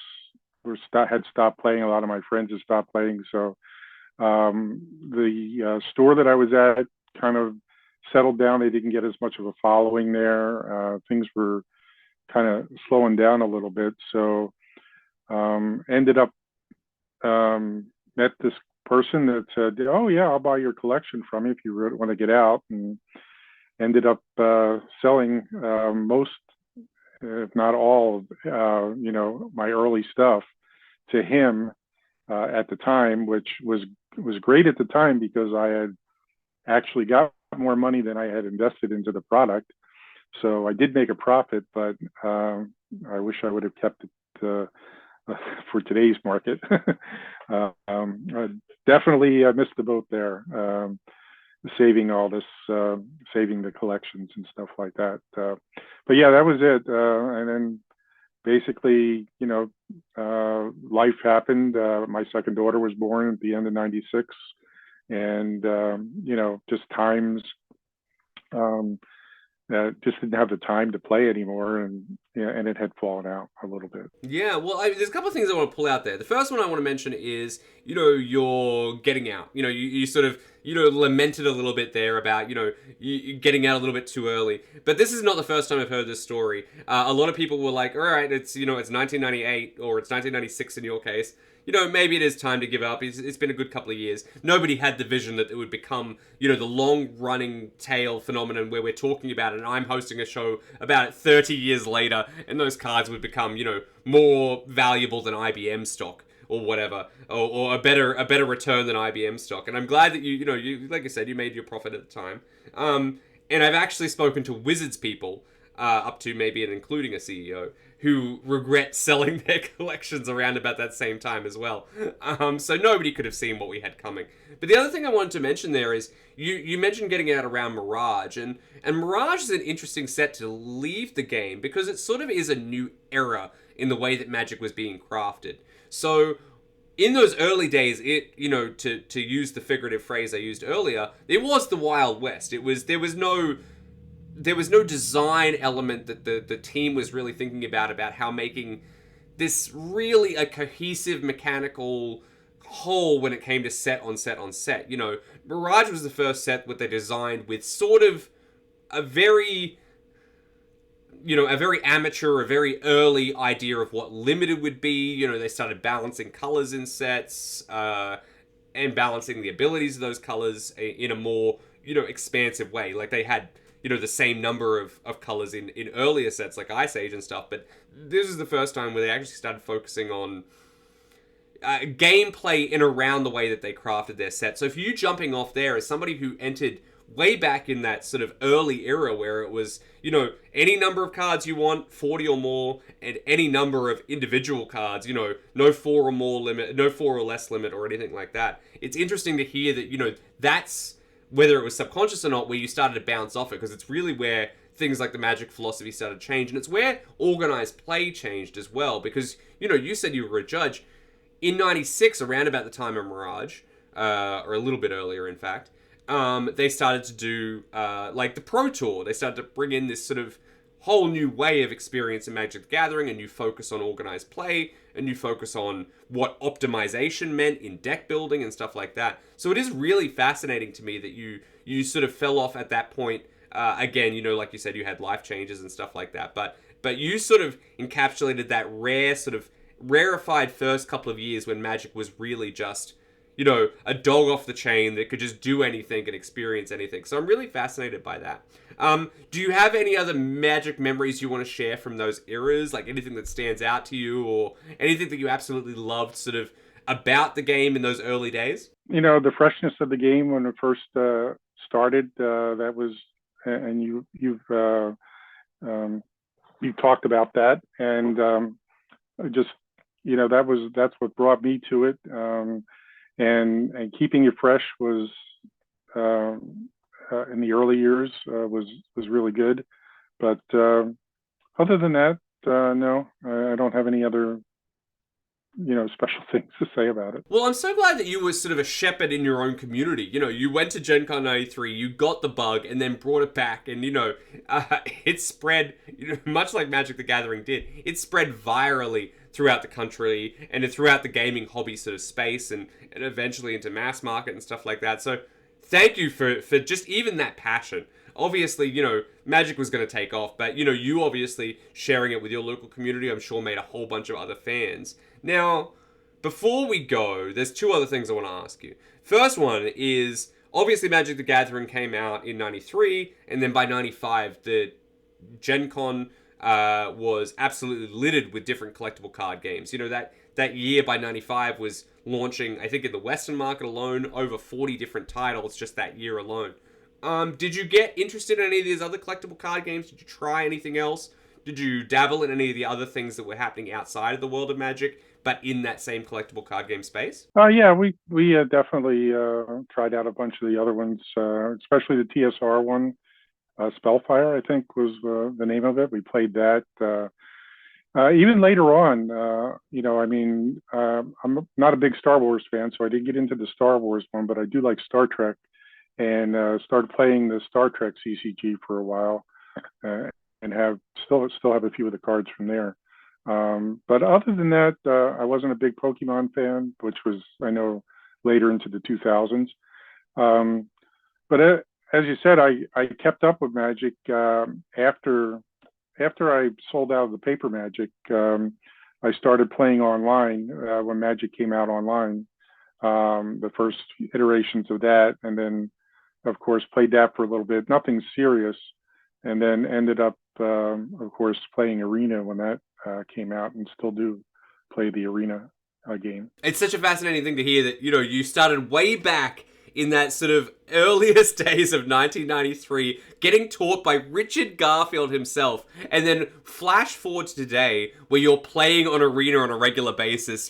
had stopped playing. A lot of my friends had stopped playing. So the store that I was at kind of settled down. They didn't get as much of a following there. Things were kind of slowing down a little bit. So ended up met this person that said, "Oh yeah, I'll buy your collection from you if you really want to get out," and ended up selling most, if not all, my early stuff to him at the time, which was great at the time because I had actually got more money than I had invested into the product. So I did make a profit, but I wish I would have kept it for today's market. I definitely missed the boat there. Saving all this, saving the collections and stuff like that. But yeah, that was it. And then basically, life happened. My second daughter was born at the end of '96, and just times just didn't have the time to play anymore, and it had fallen out a little bit. Yeah, well, there's a couple of things I want to pull out there. The first one I want to mention is, you're getting out. You sort of, lamented a little bit there about, you getting out a little bit too early. But this is not the first time I've heard this story. A lot of people were like, all right, it's 1998 or it's 1996 in your case. Maybe it is time to give up. It's been a good couple of years. Nobody had the vision that it would become, the long-running tail phenomenon where we're talking about it and I'm hosting a show about it 30 years later and those cards would become, more valuable than IBM stock or whatever, or a better return than IBM stock. And I'm glad that you like I said, you made your profit at the time. And I've actually spoken to Wizards people, up to maybe and including a CEO, who regret selling their collections around about that same time as well. So nobody could have seen what we had coming. But the other thing I wanted to mention there is, you mentioned getting out around Mirage, and Mirage is an interesting set to leave the game because it sort of is a new era in the way that Magic was being crafted. So in those early days, to use the figurative phrase I used earlier, it was the Wild West. There was no design element that the team was really thinking about how making this really a cohesive mechanical whole when it came to set on set on set. Mirage was the first set that they designed with sort of a very amateur, a very early idea of what limited would be. They started balancing colors in sets, and balancing the abilities of those colors in a more, expansive way. Like they had, the same number of colors in earlier sets like Ice Age and stuff, but this is the first time where they actually started focusing on gameplay in around the way that they crafted their set. So if you jumping off there as somebody who entered way back in that sort of early era where it was, any number of cards you want, 40 or more, and any number of individual cards, no 4 or more limit, no 4 or less limit or anything like that. It's interesting to hear that, that's, whether it was subconscious or not, where you started to bounce off it, because it's really where things like the Magic philosophy started to change, and it's where organized play changed as well, because, you said you were a judge. In 96, around about the time of Mirage, or a little bit earlier, in fact, they started to do, like the Pro Tour. They started to bring in this sort of whole new way of experience in Magic the Gathering, a new focus on organized play, a new focus on what optimization meant in deck building and stuff like that. So it is really fascinating to me that you sort of fell off at that point. Again, like you said, you had life changes and stuff like that, but you sort of encapsulated that rarefied first couple of years when Magic was really just, a dog off the chain that could just do anything and experience anything. So I'm really fascinated by that. Do you have any other Magic memories you want to share from those eras? Like anything that stands out to you, or anything that you absolutely loved sort of about the game in those early days? The freshness of the game when it first started, that was, and you talked about that, and just that's what brought me to it, and keeping it fresh was in the early years was really good, but other than that, no, I don't have any other special things to say about it. Well, I'm so glad that you were sort of a shepherd in your own community. You went to GenCon 93, you got the bug, and then brought it back, and, it spread, much like Magic the Gathering did, it spread virally throughout the country and throughout the gaming hobby sort of space, and eventually into mass market and stuff like that. So thank you for just even that passion. Obviously, Magic was going to take off, but, you obviously sharing it with your local community, I'm sure made a whole bunch of other fans. Now, before we go, there's two other things I want to ask you. First one is, obviously Magic the Gathering came out in 93, and then by 95, the GenCon was absolutely littered with different collectible card games. That year by 95 was launching, I think in the Western market alone, over 40 different titles just that year alone. Did you get interested in any of these other collectible card games? Did you try anything else? Did you dabble in any of the other things that were happening outside of the world of Magic, but in that same collectible card game space? Yeah, we definitely tried out a bunch of the other ones, especially the TSR one. Spellfire, I think, was the name of it. We played that. Even later on, I'm not a big Star Wars fan, so I didn't get into the Star Wars one, but I do like Star Trek, and started playing the Star Trek CCG for a while, and still have a few of the cards from there. But other than that, I wasn't a big Pokemon fan, which was, I know, later into the 2000s. But as you said, I kept up with Magic after I sold out of the paper Magic. I started playing online when Magic came out online, the first iterations of that, and then, of course, played that for a little bit. Nothing serious, and then ended up, of course, playing Arena when that came out, and still do play the Arena game. It's such a fascinating thing to hear that, you started way back in that sort of earliest days of 1993, getting taught by Richard Garfield himself, and then flash forward to today, where you're playing on Arena on a regular basis,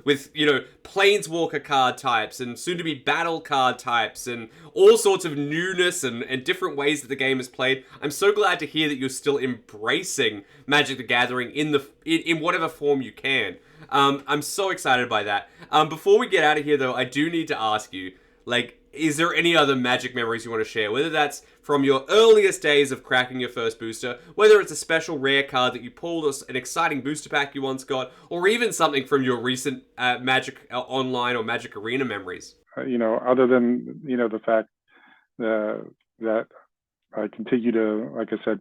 with, Planeswalker card types, and soon-to-be battle card types, and all sorts of newness and different ways that the game is played. I'm so glad to hear that you're still embracing Magic the Gathering in whatever form you can. I'm so excited by that. Before we get out of here, though, I do need to ask you, is there any other Magic memories you want to share? Whether that's from your earliest days of cracking your first booster, whether it's a special rare card that you pulled, an exciting booster pack you once got, or even something from your recent Magic Online or Magic Arena memories. Other than, the fact that I continue to, like I said,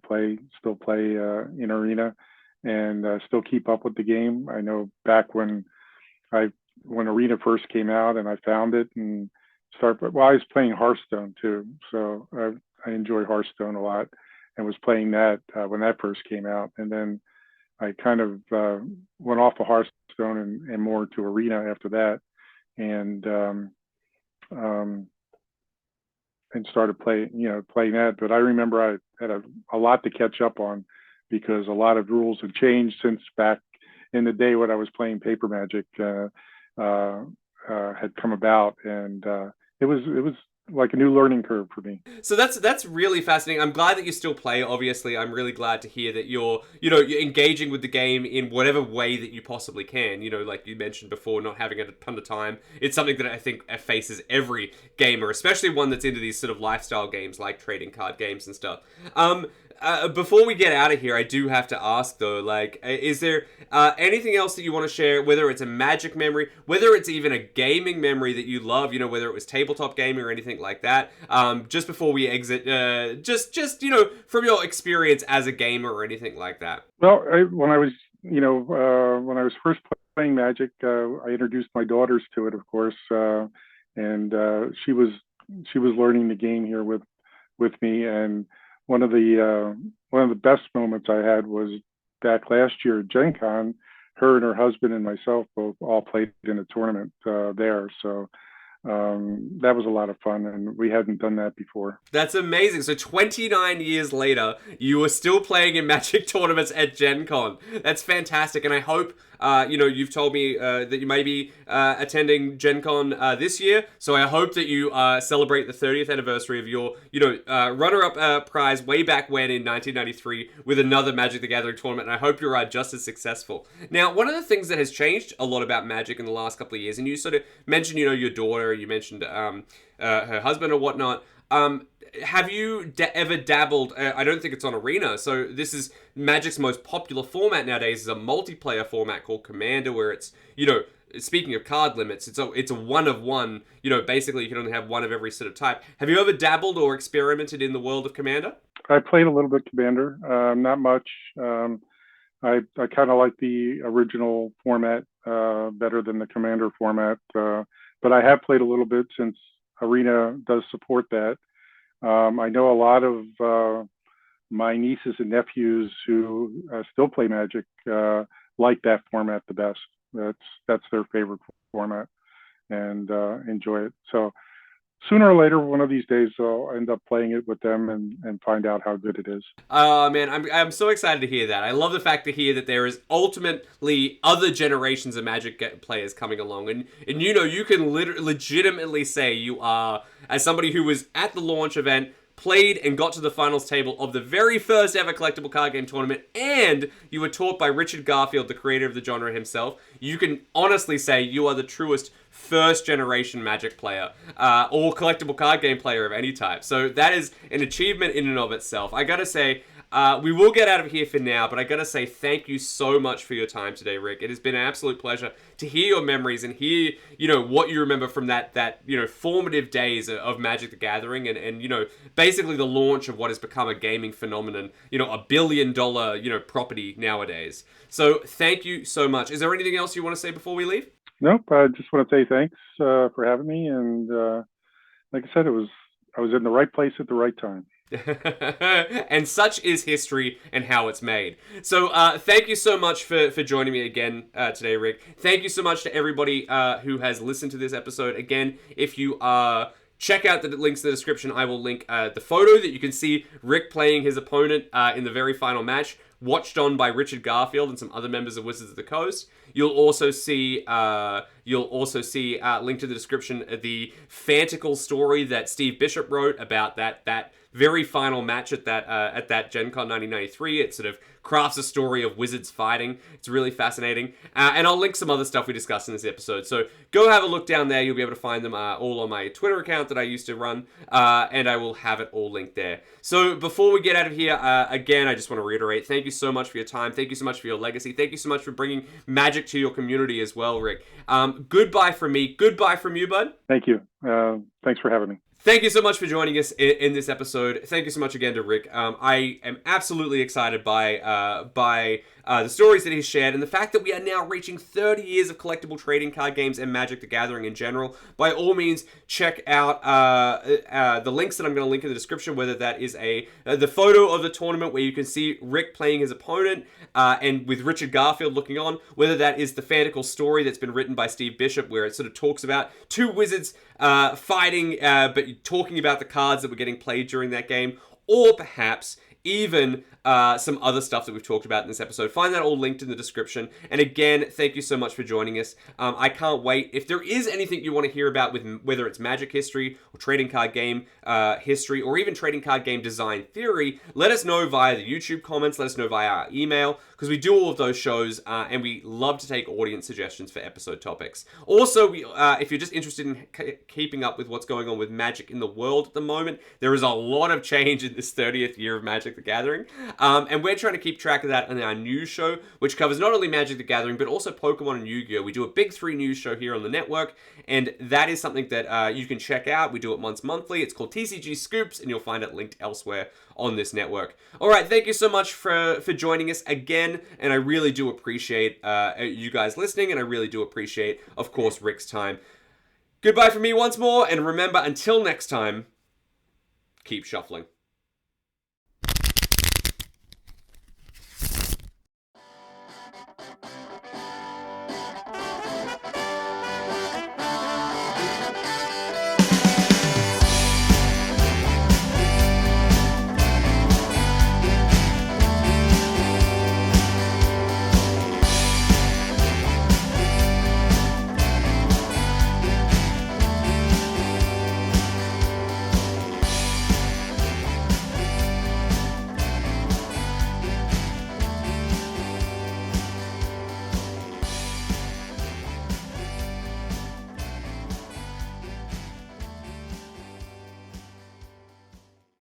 still play in Arena, and still keep up with the game. I know back when Arena first came out and I found it and I was playing Hearthstone too, so I enjoy Hearthstone a lot, and was playing that when that first came out, and then I kind of went off of Hearthstone and more to Arena after that, and started playing that. But I remember I had a lot to catch up on, because a lot of rules have changed since back in the day when I was playing paper Magic had come about, and it was like a new learning curve for me. So that's really fascinating. I'm glad that you still play. Obviously, I'm really glad to hear that you're engaging with the game in whatever way that you possibly can. Like you mentioned before, not having a ton of time. It's something that I think faces every gamer, especially one that's into these sort of lifestyle games like trading card games and stuff. Before we get out of here, I do have to ask though, is there anything else that you want to share, whether it's a Magic memory, whether it's even a gaming memory that you love, whether it was tabletop gaming or anything like that, just before we exit, just from your experience as a gamer or anything like that? Well, when I was first playing Magic, I introduced my daughters to it, of course, and she was learning the game here with me. And one of the best moments I had was back last year at GenCon. Her and her husband and myself both all played in a tournament there. So that was a lot of fun, and we hadn't done that before. That's amazing. So 29 years later, you are still playing in Magic tournaments at Gen Con. That's fantastic, and I hope, you've told me that you may be attending Gen Con this year, so I hope that you celebrate the 30th anniversary of your, runner-up prize way back when in 1993 with another Magic the Gathering tournament, and I hope you're just as successful. Now, one of the things that has changed a lot about Magic in the last couple of years, and you sort of mentioned, your daughter, you mentioned her husband or whatnot. Have you ever dabbled? I don't think it's on Arena. So this is Magic's most popular format nowadays. Is a multiplayer format called Commander, where it's speaking of card limits, it's a one of one. Basically you can only have one of every sort of type. Have you ever dabbled or experimented in the world of Commander? I played a little bit Commander, not much. I kind of like the original format better than the Commander format, but I have played a little bit since Arena does support that. I know a lot of my nieces and nephews who still play Magic like that format the best. That's their favorite format and enjoy it. So sooner or later, one of these days, I'll end up playing it with them and find out how good it is. Oh man, I'm so excited to hear that. I love the fact to hear that there is ultimately other generations of Magic players coming along, and you can legitimately say you are, as somebody who was at the launch event, played and got to the finals table of the very first ever collectible card game tournament, and you were taught by Richard Garfield, the creator of the genre himself. You can honestly say you are the truest first generation Magic player or collectible card game player of any type. So that is an achievement in and of itself. I gotta say, we will get out of here for now, but I gotta say thank you so much for your time today, Rick. It has been an absolute pleasure to hear your memories and hear, what you remember from that formative days of Magic the Gathering and basically the launch of what has become a gaming phenomenon, $1 billion, property nowadays. So thank you so much. Is there anything else you want to say before we leave? Nope. I just want to say thanks for having me. And like I said, I was in the right place at the right time. And such is history and how it's made. So thank you so much for joining me again today, Rick. Thank you so much to everybody who has listened to this episode. Again, if you check out the links in the description, I will link the photo that you can see Rick playing his opponent in the very final match, watched on by Richard Garfield and some other members of Wizards of the Coast. You'll also see linked in the description the fantical story that Steve Bishop wrote about that very final match at that Gen Con 1993. It sort of crafts a story of wizards fighting. It's really fascinating. And I'll link some other stuff we discussed in this episode. So go have a look down there. You'll be able to find them all on my Twitter account that I used to run. And I will have it all linked there. So before we get out of here, again, I just want to reiterate, thank you so much for your time. Thank you so much for your legacy. Thank you so much for bringing Magic to your community as well, Rick. Goodbye from me. Goodbye from you, bud. Thank you. Thanks for having me. Thank you so much for joining us in this episode. Thank you so much again to Rick. I am absolutely excited by the stories that he's shared and the fact that we are now reaching 30 years of collectible trading card games and Magic the Gathering in general. By all means, check out the links that I'm going to link in the description, whether that is the photo of the tournament where you can see Rick playing his opponent and with Richard Garfield looking on, whether that is the fantical story that's been written by Steve Bishop where it sort of talks about two wizards fighting, but talking about the cards that were getting played during that game, or perhaps even some other stuff that we've talked about in this episode. Find that all linked in the description. And again, thank you so much for joining us. I can't wait. If there is anything you want to hear about, with whether it's Magic history or trading card game history or even trading card game design theory, let us know via the YouTube comments. Let us know via our email, because we do all of those shows and we love to take audience suggestions for episode topics. Also, if you're just interested in keeping up with what's going on with Magic in the world at the moment, there is a lot of change in this 30th year of Magic the Gathering. And we're trying to keep track of that on our news show, which covers not only Magic the Gathering, but also Pokemon and Yu-Gi-Oh! We do a Big 3 news show here on the network, and that is something that you can check out. We do it once monthly. It's called TCG Scoops, and you'll find it linked elsewhere on this network. All right, thank you so much for joining us again, and I really do appreciate you guys listening, and I really do appreciate, of course, Rick's time. Goodbye from me once more, and remember, until next time, keep shuffling.